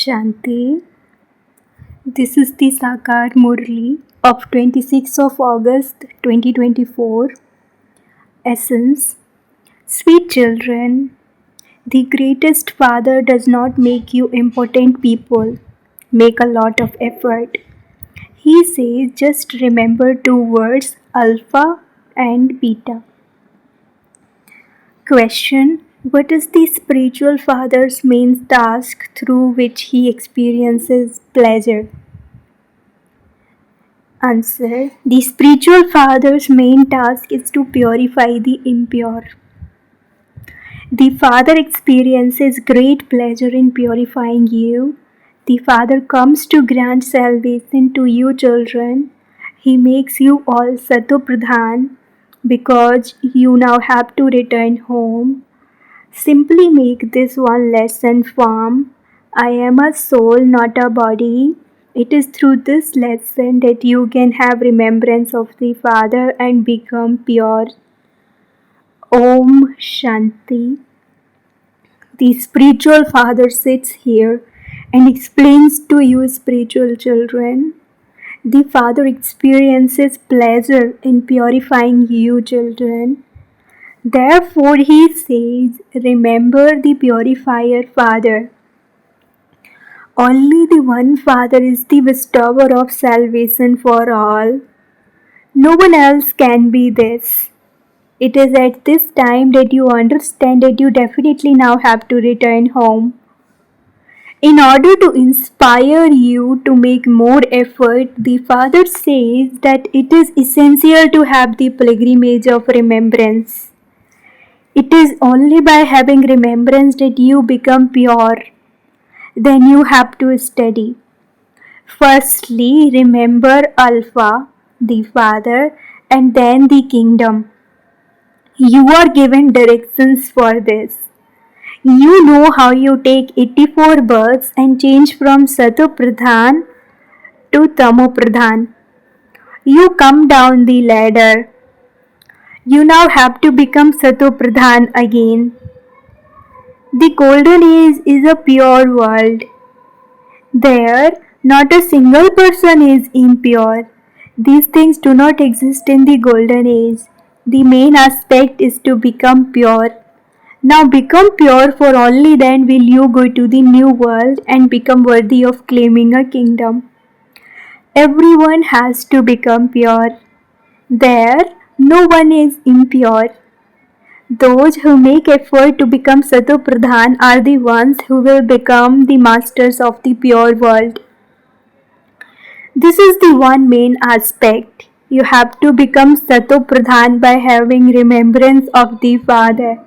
Shanti. This is the Sakar Murli of 26th of August 2024. Essence. Sweet children, the greatest father does not make you important people. Make a lot of effort. He says just remember two words, alpha and beta. Question. What is the spiritual father's main task through which he experiences pleasure? Answer. The spiritual father's main task is to purify the impure. The Father experiences great pleasure in purifying you. The Father comes to grant salvation to you children. He makes you all Satopradhan because you now have to return home. Simply make this one lesson firm. I am a soul, not a body. It is through this lesson that you can have remembrance of the Father and become pure. Om Shanti. The spiritual father sits here and explains to you spiritual children. The Father experiences pleasure in purifying you children. Therefore he says, remember the purifier Father. Only the one Father is the bestower of salvation for all. No one else can be this. It is at this time that you understand that you definitely now have to return home. In order to inspire you to make more effort, the Father says that it is essential to have the pilgrimage of remembrance. It is only by having remembrance that you become pure. Then you have to study. Firstly, remember Alpha, the Father, and then the kingdom. You are given directions for this. You know how you take 84 births and change from Satopradhan to Tamopradhan. You come down the ladder. You now have to become Satopradhan again. The golden age is a pure world. There, not a single person is impure. These things do not exist in the golden age. The main aspect is to become pure. Now become pure, for only then will you go to the new world and become worthy of claiming a kingdom. Everyone has to become pure. There, no one is impure. Those who make effort to become Satopradhan are the ones who will become the masters of the pure world. This is the one main aspect. You have to become Satopradhan by having remembrance of the Father.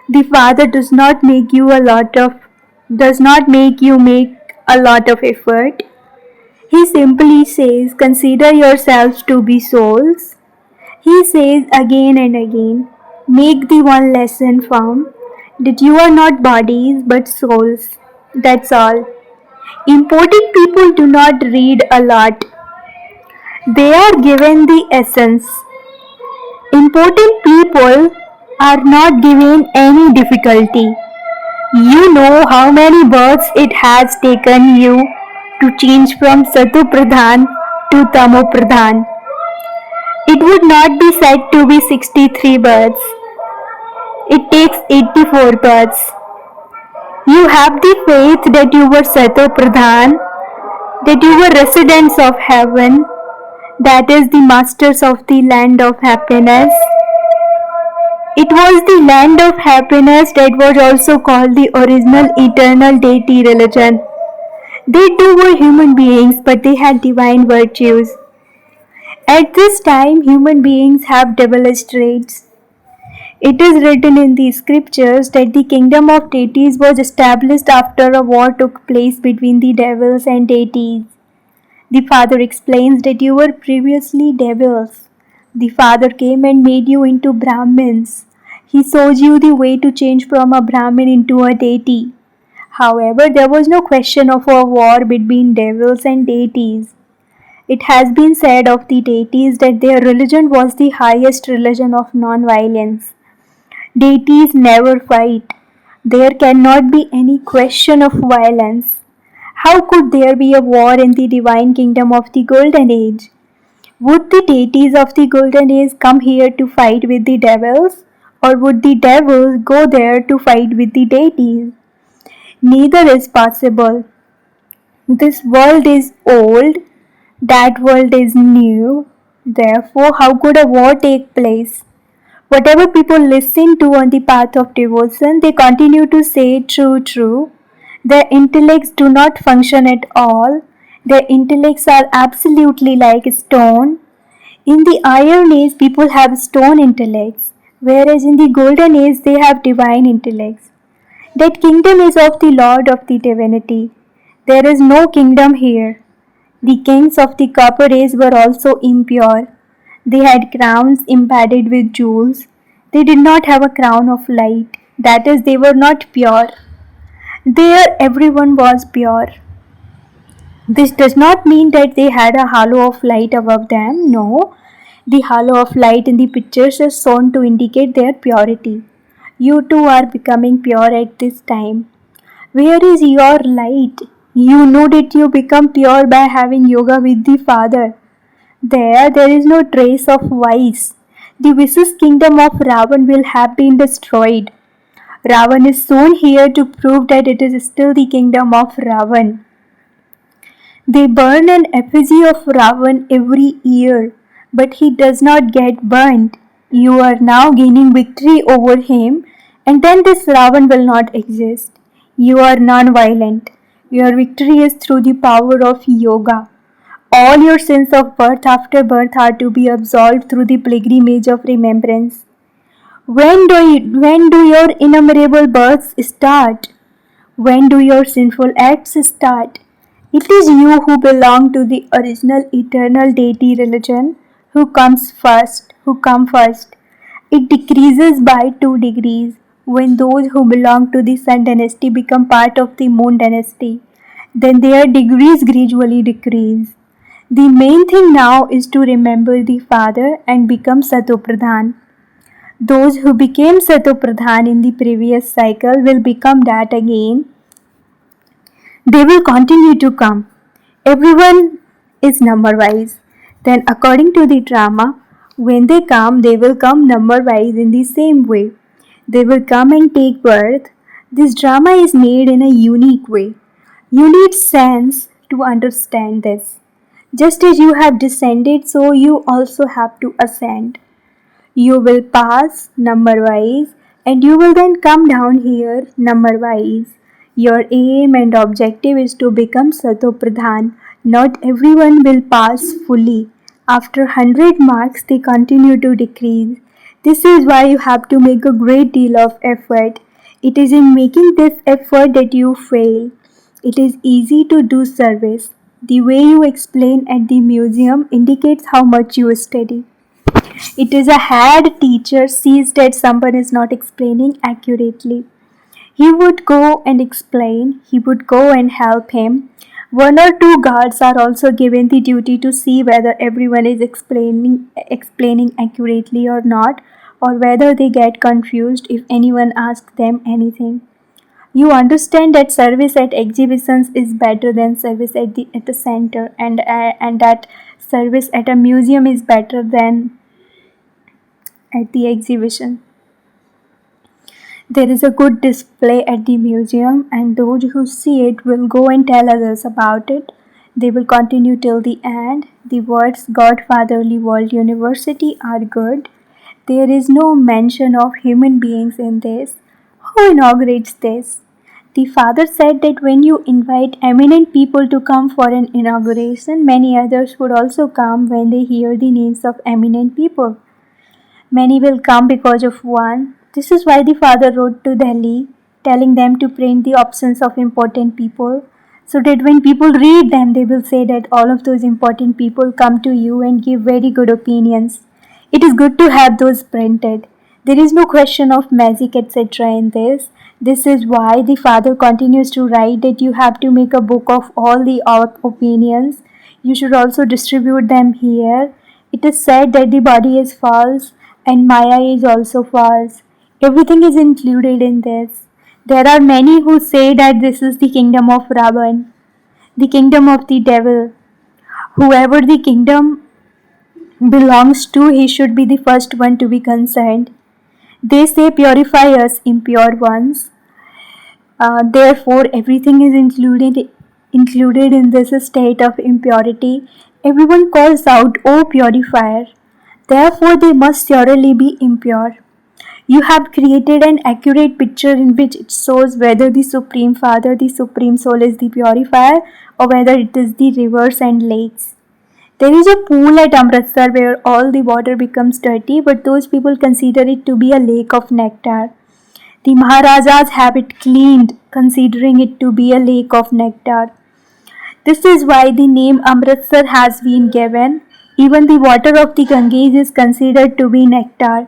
The Father does not make you make a lot of effort. He simply says, consider yourselves to be souls. He says again and again, make the one lesson firm, that you are not bodies but souls. That's all. Important people do not read a lot. They are given the essence. Important people are not given any difficulty. You know how many births it has taken you to change from Satopradhan to Tamopradhan. It would not be said to be 63 births. It takes 84 births. You have the faith that you were Satopradhan, that you were residents of heaven, that is the masters of the land of happiness. It was the land of happiness that was also called the original eternal deity religion. They too were human beings, but they had divine virtues. At this time, human beings have double-edged traits. It is written in the scriptures that the kingdom of deities was established after a war took place between the devils and deities. The Father explains that you were previously devils. The Father came and made you into Brahmins. He showed you the way to change from a Brahmin into a deity. However, there was no question of a war between devils and deities. It has been said of the deities that their religion was the highest religion of non-violence. Deities never fight. There cannot be any question of violence. How could there be a war in the divine kingdom of the golden age? Would the deities of the golden age come here to fight with the devils? Or would the devils go there to fight with the deities? Neither is possible. This world is old, that world is new. Therefore, how could a war take place? Whatever people listen to on the path of devotion, they continue to say true, true. Their intellects do not function at all. Their intellects are absolutely like stone. In the Iron Age, people have stone intellects, whereas in the Golden Age, they have divine intellects. That kingdom is of the Lord of the divinity. There is no kingdom here. The kings of the Copper Age were also impure. They had crowns embedded with jewels. They did not have a crown of light. That is, they were not pure. There, everyone was pure. This does not mean that they had a halo of light above them. No, the halo of light in the pictures is shown to indicate their purity. You too are becoming pure at this time. Where is your light? You know that you become pure by having yoga with the Father. There is no trace of vice. The vicious kingdom of Ravan will have been destroyed. Ravan is soon here to prove that it is still the kingdom of Ravan. They burn an effigy of Ravan every year, but he does not get burnt. You are now gaining victory over him, and then this Ravan will not exist. You are non-violent. Your victory is through the power of yoga. All your sins of birth after birth are to be absolved through the pilgrimage of remembrance. When do your innumerable births start? When do your sinful acts start? It is you who belong to the original eternal deity religion who come first. It decreases by 2 degrees when those who belong to the Sun dynasty become part of the Moon dynasty. Then their degrees gradually decrease. The main thing now is to remember the Father and become Satopradhan. Those who became Satopradhan in the previous cycle will become that again. They will continue to come. Everyone is number wise. Then, according to the drama, when they will come number wise in the same way. They will come and take birth. This drama is made in a unique way. You need sense to understand this. Just as you have descended, so you also have to ascend. You will pass number wise and you will then come down here number wise. Your aim and objective is to become Satopradhan. Not everyone will pass fully. After 100 marks, they continue to decrease. This is why you have to make a great deal of effort. It is in making this effort that you fail. It is easy to do service. The way you explain at the museum indicates how much you study. It is a head teacher sees that someone is not explaining accurately. He would go and explain, he would go and help him. 1 or 2 guards are also given the duty to see whether everyone is explaining accurately or not, or whether they get confused if anyone asks them anything. You understand that service at exhibitions is better than service at the center, and that service at a museum is better than at the exhibition. There is a good display at the museum, and those who see it will go and tell others about it. They will continue till the end. The words God, Fatherly World University are good. There is no mention of human beings in this. Who inaugurates this? The father said that when you invite eminent people to come for an inauguration, many others would also come when they hear the names of eminent people. Many will come because of one. This is why the father wrote to Delhi, telling them to print the options of important people, so that when people read them, they will say that all of those important people come to you and give very good opinions. It is good to have those printed. There is no question of magic, etc. in this. This is why the father continues to write that you have to make a book of all the opinions. You should also distribute them here. It is said that the body is false and Maya is also false. Everything is included in this. There are many who say that this is the kingdom of Ravan. the kingdom of the devil. Whoever the kingdom belongs to, he should be the first one to be concerned. They say, purify us, impure ones. Therefore, everything is included in this state of impurity. Everyone calls out, O purifier. Therefore, they must surely be impure. You have created an accurate picture in which it shows whether the Supreme Father, the Supreme Soul, is the purifier or whether it is the rivers and lakes. There is a pool at Amritsar where all the water becomes dirty, but those people consider it to be a lake of nectar. The Maharajas have it cleaned, considering it to be a lake of nectar. This is why the name Amritsar has been given. Even the water of the Ganges is considered to be nectar.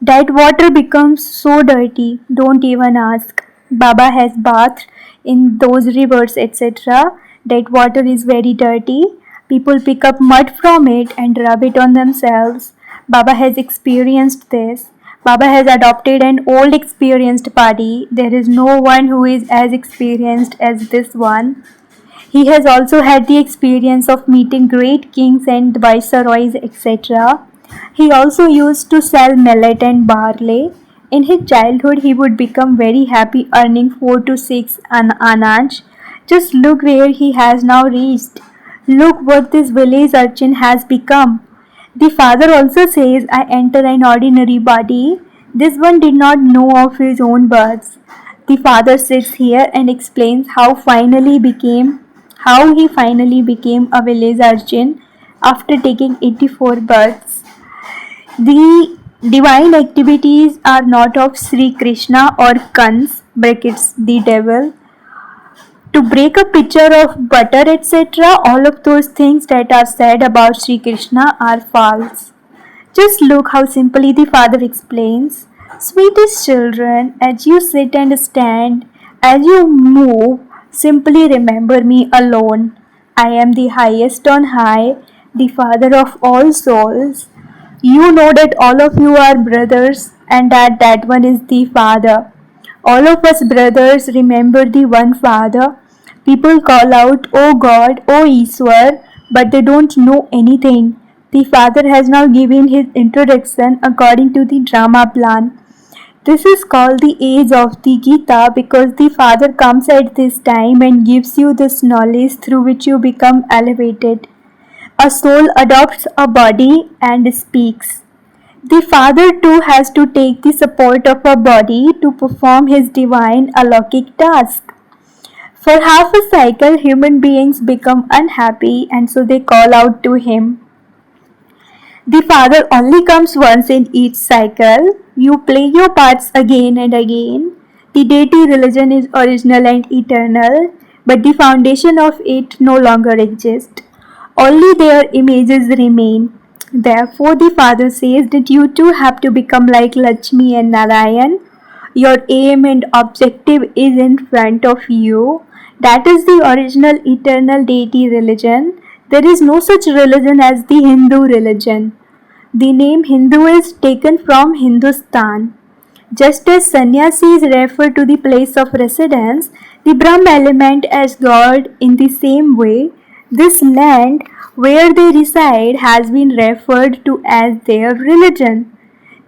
That water becomes so dirty, don't even ask. Baba has bathed in those rivers, etc. That water is very dirty. People pick up mud from it and rub it on themselves. Baba has experienced this. Baba has adopted an old experienced party. There is no one who is as experienced as this one. He has also had the experience of meeting great kings and viceroys, etc. He also used to sell millet and barley. In his childhood, he would become very happy earning 4 to 6 anaj. Just look where he has now reached. Look what this village urchin has become. The father also says, I enter an ordinary body. This one did not know of his own births. The father sits here and explains how he finally became a village urchin after taking 84 births. The divine activities are not of Sri Krishna or Kans (brackets the devil). To break a pitcher of butter, etc., all of those things that are said about Sri Krishna are false. Just look how simply the father explains. Sweetest children, as you sit and stand, as you move, simply remember me alone. I am the highest on high, the father of all souls. You know that all of you are brothers and that one is the father. All of us brothers remember the one father. People call out, O God, O Ishwar, but they don't know anything. The father has now given his introduction according to the drama plan. This is called the age of the Gita because the father comes at this time and gives you this knowledge through which you become elevated. A soul adopts a body and speaks. The father too has to take the support of a body to perform his divine alaukic task. For half a cycle, human beings become unhappy and so they call out to him. The father only comes once in each cycle. You play your parts again and again. The deity religion is original and eternal, but the foundation of it no longer exists. Only their images remain. Therefore, the father says that you too have to become like Lakshmi and Narayan. Your aim and objective is in front of you. That is the original eternal deity religion. There is no such religion as the Hindu religion. The name Hindu is taken from Hindustan. Just as sannyasis refer to the place of residence, the Brahma element as God, in the same way, this land where they reside has been referred to as their religion.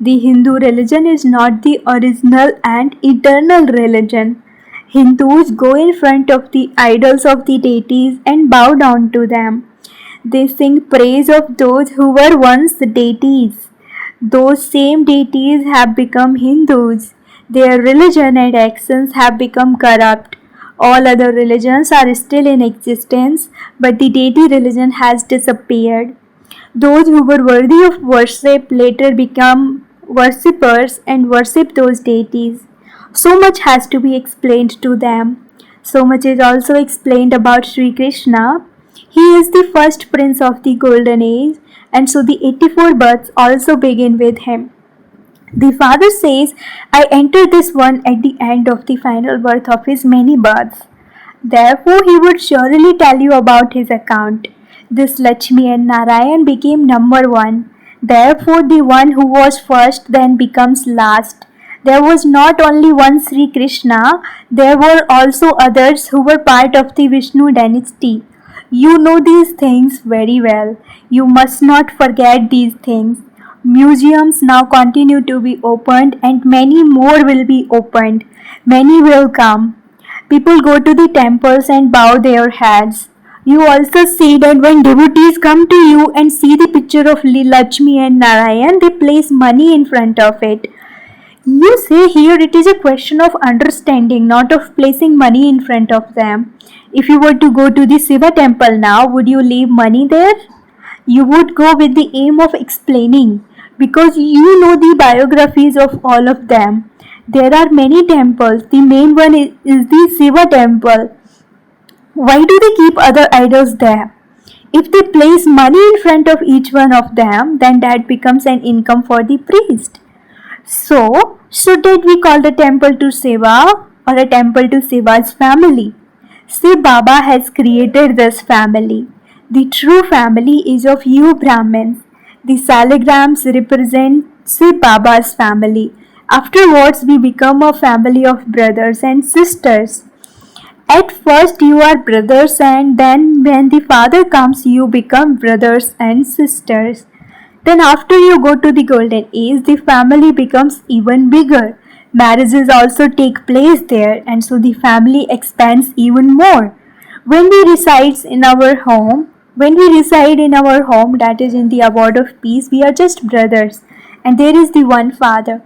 The Hindu religion is not the original and eternal religion. Hindus go in front of the idols of the deities and bow down to them. They sing praise of those who were once deities. Those same deities have become Hindus. Their religion and actions have become corrupt. All other religions are still in existence, but the deity religion has disappeared. Those who were worthy of worship later become worshippers and worship those deities. So much has to be explained to them. So much is also explained about Sri Krishna. He is the first prince of the golden age, and so the 84 births also begin with him. The father says, I enter this one at the end of the final birth of his many births. Therefore, he would surely tell you about his account. This Lakshmi and Narayan became number one. Therefore, the one who was first then becomes last. There was not only one Sri Krishna, there were also others who were part of the Vishnu dynasty. You know these things very well. You must not forget these things. Museums now continue to be opened and many more will be opened. Many will come. People go to the temples and bow their heads. You also see that when devotees come to you and see the picture of Lakshmi and Narayan, they place money in front of it. You say here it is a question of understanding, not of placing money in front of them. If you were to go to the Shiva temple now, would you leave money there? You would go with the aim of explaining, because you know the biographies of all of them. There are many temples. The main one is the Shiva temple. Why do they keep other idols there? If they place money in front of each one of them, then that becomes an income for the priest. So, should that we call the temple to Shiva or a temple to Shiva's family? Shiv Baba has created this family. The true family is of you Brahmins. The salagrams represent Shiv Baba's family. Afterwards, we become a family of brothers and sisters. At first, you are brothers, and then when the father comes, you become brothers and sisters. Then, after you go to the golden age, the family becomes even bigger. Marriages also take place there, and so the family expands even more. When we reside in our home, that is in the abode of peace, we are just brothers, and there is the one Father.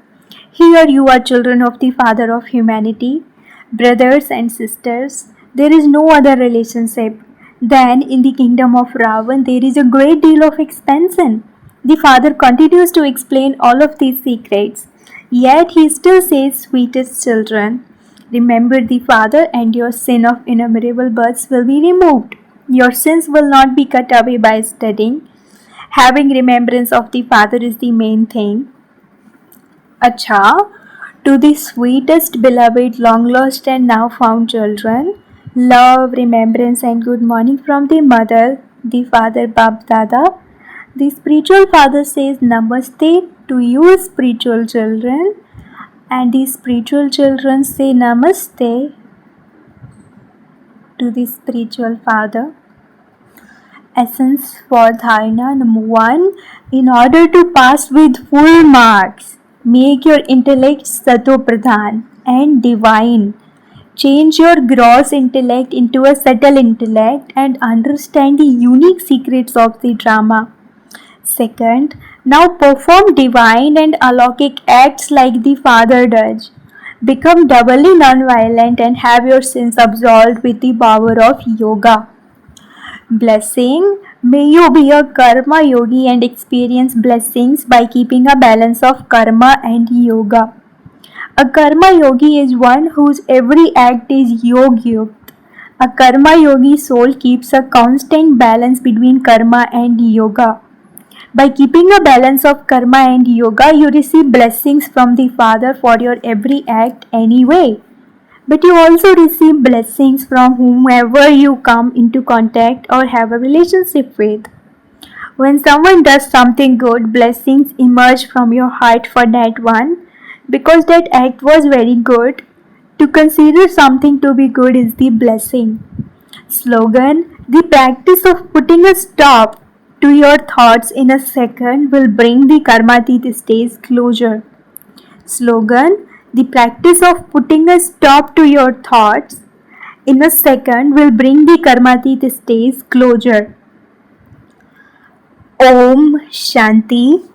Here you are children of the Father of humanity, brothers and sisters. There is no other relationship. Then, in the kingdom of Ravan, there is a great deal of expansion. The Father continues to explain all of these secrets, yet he still says, sweetest children, remember the Father, and your sin of innumerable births will be removed. Your sins will not be cut away by studying. Having remembrance of the Father is the main thing. Acha, to the sweetest, beloved, long lost and now found children, love, remembrance, and good morning from the mother, the father, Bab Dada. The spiritual father says Namaste to you, spiritual children, and the spiritual children say Namaste to the spiritual father. Essence for Dharana. Number 1. In order to pass with full marks, make your intellect Sato Pradhan and divine. Change your gross intellect into a subtle intellect and understand the unique secrets of the drama. Second, now perform divine and alaukic acts like the Father does. Become doubly non-violent and have your sins absolved with the power of yoga. Blessing. May you be a karma yogi and experience blessings by keeping a balance of karma and yoga. A karma yogi is one whose every act is yoga. A karma yogi soul keeps a constant balance between karma and yoga. By keeping a balance of karma and yoga, you receive blessings from the Father for your every act anyway. But you also receive blessings from whomever you come into contact or have a relationship with. When someone does something good, blessings emerge from your heart for that one, because that act was very good. To consider something to be good is the blessing. Slogan. The practice of putting a stop to your thoughts in a second will bring the karmatit stage closure. Slogan. The practice of putting a stop to your thoughts in a second will bring the karmatit stage closure. Om Shanti.